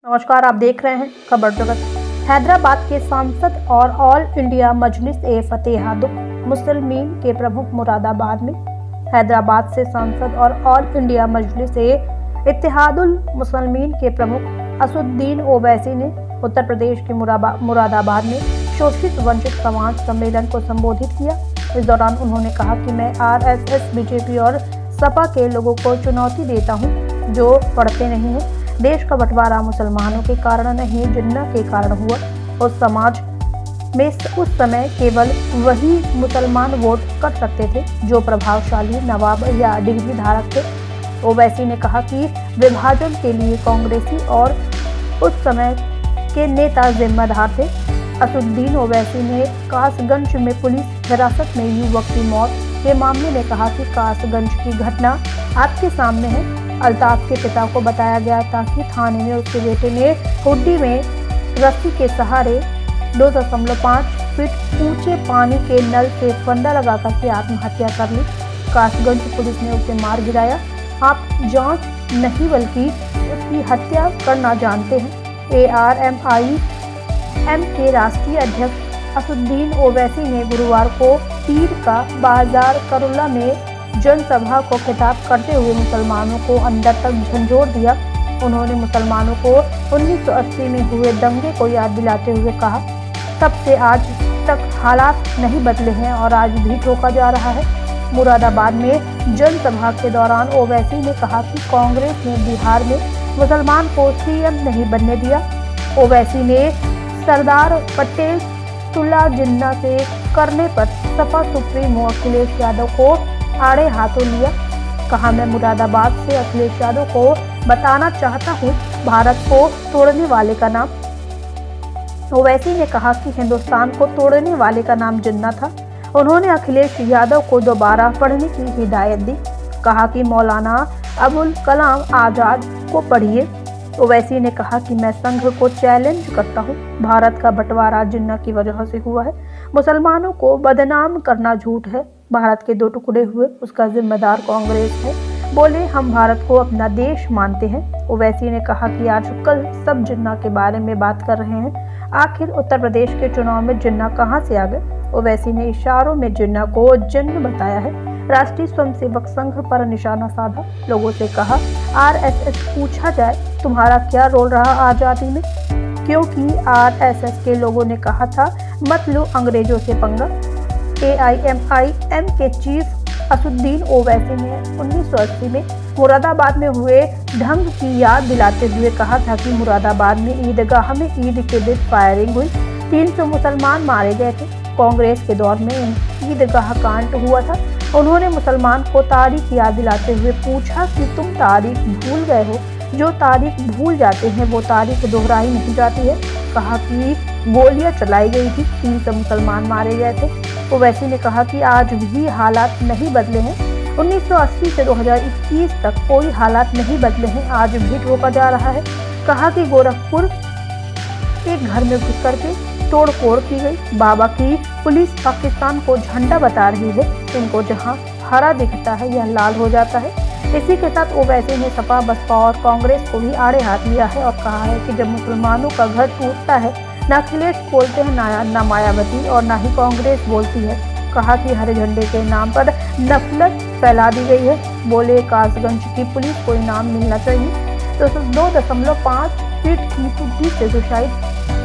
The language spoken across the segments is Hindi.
नमस्कार, आप देख रहे हैं खबर जगत। हैदराबाद के सांसद और ऑल इंडिया मजलिस-ए-फतेहादुल मुसलमीन के प्रमुख मुरादाबाद में। हैदराबाद से सांसद और ऑल इंडिया मजलिस-ए-इत्तेहादुल मुसलमीन के प्रमुख असदुद्दीन ओवैसी ने उत्तर प्रदेश के मुरादाबाद में शोषित वंचित समाज सम्मेलन को संबोधित किया। इस दौरान उन्होंने कहा कि मैं आरएसएस, बीजेपी और सपा के लोगों को चुनौती देता हूं जो पढ़ते नहीं हैं। देश का बंटवारा मुसलमानों के कारण नहीं, जिन्ना के कारण हुआ। उस समाज में उस समय केवल वही मुसलमान वोट कर सकते थे जो प्रभावशाली नवाब या डिग्री धारक थे। ओवैसी ने कहा कि विभाजन के लिए कांग्रेसी और उस समय के नेता जिम्मेदार थे। असदुद्दीन ओवैसी ने कासगंज में पुलिस हिरासत में युवक की मौत के मामले में कहा कि कासगंज की घटना आपके सामने है। अल्ताफ के पिता को बताया गया था कि थाने में उसके बेटे ने हुड्डी में रस्सी के सहारे 2.5 फीट ऊंचे पानी के नल से फंदा लगाकर के आत्महत्या कर ली। कासगंज पुलिस ने उसे मार गिराया। आप जांच नहीं बल्कि उसकी हत्या करना जानते हैं। ARMIM के राष्ट्रीय अध्यक्ष असदुद्दीन ओवैसी ने गुरुवार को पीर का बाजार करुला में जनसभा को खिताब करते हुए मुसलमानों को अंदर तक झंझोर दिया। उन्होंने मुसलमानों को 1980 में हुए दंगे को याद दिलाते हुए कहा, तब से आज तक हालात नहीं बदले हैं और आज भी ठोका जा रहा है। मुरादाबाद में जनसभा के दौरान ओवैसी ने कहा कि कांग्रेस ने बिहार में मुसलमान को CM नहीं बनने दिया। ओवैसी ने सरदार पटेल तुला जिन्ना से करने पर सपा सुप्रीमो अखिलेश यादव को आड़े हाथों लिया। कहा, मैं मुरादाबाद से अखिलेश यादव को बताना चाहता हूँ भारत को तोड़ने वाले का नाम। ओवैसी ने कहा कि हिंदुस्तान को तोड़ने वाले का नाम जिन्ना था। उन्होंने अखिलेश यादव को दोबारा पढ़ने की हिदायत दी। कहा कि मौलाना अबुल कलाम आजाद को पढ़िए। ओवैसी ने कहा कि मैं संघ को चैलेंज करता हूँ। भारत का बंटवारा जिन्ना की वजह से हुआ है। मुसलमानों को बदनाम करना झूठ है। भारत के 2 टुकड़े हुए उसका जिम्मेदार कांग्रेस है। बोले, हम भारत को अपना देश मानते हैं। ओवैसी ने कहा कि आजकल सब जिन्ना के बारे में बात कर रहे हैं। आखिर उत्तर प्रदेश के चुनाव में जिन्ना कहां से आ गए? ओवैसी ने इशारों में जिन्ना को जिन्न बताया है। राष्ट्रीय स्वयंसेवक संघ पर निशाना साधा। लोगों से कहा, RSS पूछा जाए तुम्हारा क्या रोल रहा आजादी में? क्योंकि RSS के लोगों ने कहा था मत लो अंग्रेजों से पंगा। AIMIM के चीफ असदुद्दीन ओवैसी ने 1980 में मुरादाबाद में हुए ढंग की याद दिलाते हुए कहा था कि मुरादाबाद में ईदगाह में ईद के दिन फायरिंग हुई, 300 मुसलमान मारे गए थे। कांग्रेस के दौर में ईदगाह कांड हुआ था। उन्होंने मुसलमान को तारीख याद दिलाते हुए पूछा कि तुम तारीख भूल गए हो? जो तारीख भूल जाते हैं वो तारीख दोहराई नहीं जाती है। कहा कि गोलियां चलाई गई थी, 300 मुसलमान मारे गए थे। ओवैसी ने कहा कि आज भी हालात नहीं बदले हैं। 1980 से 2021 तक कोई हालात नहीं बदले हैं, आज भी ठोका जा रहा है। कहा कि गोरखपुर एक घर में घुस करके तोड़फोड़ की गई। बाबा की पुलिस पाकिस्तान को झंडा बता रही है। इनको जहां हरा दिखता है यह लाल हो जाता है। इसी के साथ ओवैसी ने सपा, बसपा और कांग्रेस को भी आड़े हाथ लिया है और कहा है कि जब मुसलमानों का घर टूटता है न अखिलेश बोलते हैं, न मायावती और न ही कांग्रेस बोलती है। कहा कि हरे झंडे के नाम पर नफरत फैला दी गई है। बोले, कासगंज की पुलिस को इनाम मिलना चाहिए। तो 2.5 फीट की हुड्डी से सुसाइड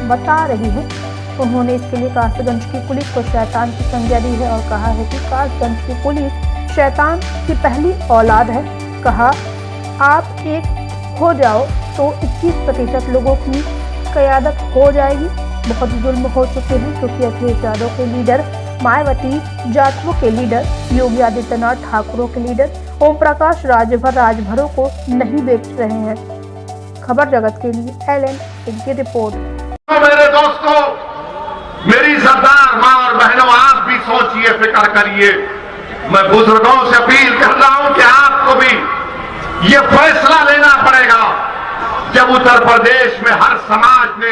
बता रही है। उन्होंने इसके लिए कासगंज की पुलिस को शैतान की संज्ञा दी है और कहा है कि कासगंज की पुलिस शैतान की पहली औलाद है। कहा, आप एक हो जाओ तो 21% लोगों की क़यादत हो जाएगी। बहुत जुल्म हो चुके हैं क्योंकि अखिलेश यादव के लीडर, मायावती जाटवों के लीडर, योगी आदित्यनाथ ठाकुरों के लीडर, ओम प्रकाश राजभरों को नहीं बेच रहे हैं। खबर जगत के लिए LN सिंह की रिपोर्ट। मेरे दोस्तों, मेरी सरदार माँ और बहनों, आप भी सोचिए, फिक्र करिए। मैं बुजुर्गों से अपील कर रहा हूं कि आपको भी ये फैसला लेना पड़ेगा। जब उत्तर प्रदेश में हर समाज ने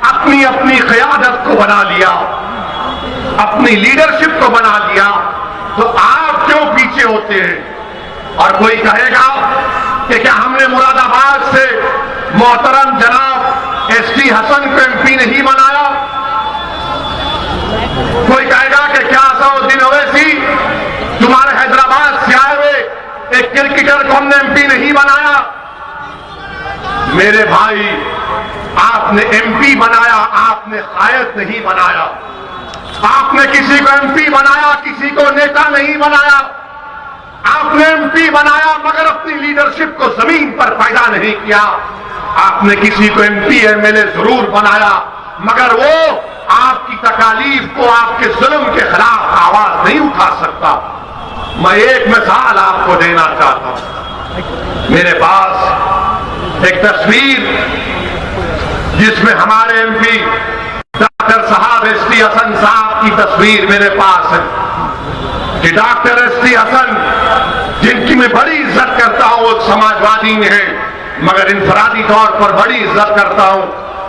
अपनी अपनी क़यादत को बना लिया, अपनी लीडरशिप को बना लिया, तो आप क्यों पीछे होते हैं? और कोई कहेगा कि क्या हमने मुरादाबाद से मोहतरम जनाब एसटी हसन को एमपी नहीं बनाया। कोई कहेगा कि क्या असदुद्दीन ओवैसी तुम्हारे हैदराबाद से आए हुए एक क्रिकेटर को हमने एमपी नहीं बनाया। मेरे भाई, आपने एमपी बनाया, आपने कायद नहीं बनाया। आपने किसी को एमपी बनाया, किसी को नेता नहीं बनाया। आपने एमपी बनाया मगर अपनी लीडरशिप को जमीन पर पैदा नहीं किया। आपने किसी को एमपी एमएलए जरूर बनाया मगर वो आपकी तकालीफ को, आपके जुल्म के खिलाफ आवाज नहीं उठा सकता। मैं एक मिसाल आपको देना चाहता हूं। मेरे पास एक तस्वीर जिसमें हमारे एमपी डॉक्टर साहब एसटी हसन साहब की तस्वीर मेरे पास है कि डॉक्टर एसटी हसन, जिनकी मैं बड़ी इज्जत करता हूं, वो समाजवादी में है मगर इंफरादी तौर पर बड़ी इज्जत करता हूं।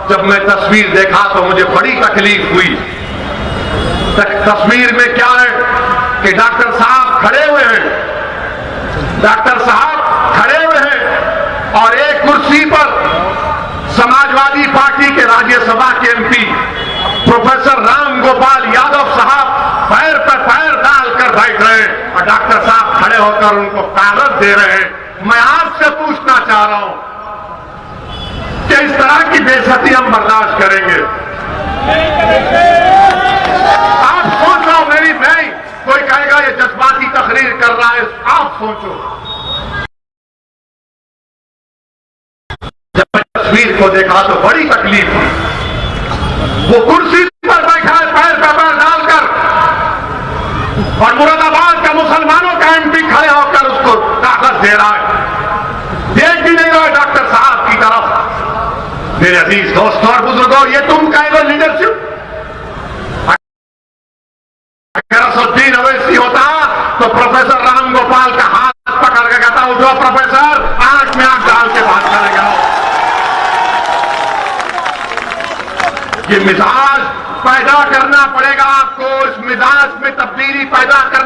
जब मैं तस्वीर देखा तो मुझे बड़ी तकलीफ हुई। तस्वीर में क्या है कि डॉक्टर साहब खड़े हुए हैं, डॉक्टर साहब खड़े हुए हैं और एक कुर्सी पर समाजवादी पार्टी के राज्यसभा के एमपी प्रोफेसर राम गोपाल यादव साहब पैर पर पैर डालकर बैठ रहे हैं और डॉक्टर साहब खड़े होकर उनको कागज दे रहे हैं। मैं आपसे पूछना चाह रहा हूं कि इस तरह की बेइज्जती हम बर्दाश्त करेंगे? आप सोचो, मेरी भाई, कोई कहेगा ये जज्बाती तकरीर कर रहा है। आप सोचो, जब मैं तस्वीर को देखा तो बड़ी तकलीफ हुई। वो कुर्सी पर बैठा है पैर पर पैर डालकर और मुरादाबाद का मुसलमानों का एमपी खड़े होकर उसको ताकत दे रहा है। देख भी नहीं रहा डॉक्टर साहब की तरफ। मेरे अजीज दोस्तों और बुजुर्गों, ये तुम कहेंगे लीडरशिप? अगर असदुद्दीन ओवैसी होता तो प्रोफेसर राम गोपाल का हाथ पकड़ के कहता, उठो प्रोफेसर, आंख में आंख डाल के बात करेगा। ये मिजाज पैदा करना पड़ेगा आपको, इस मिजाज में तब्दीली पैदा करना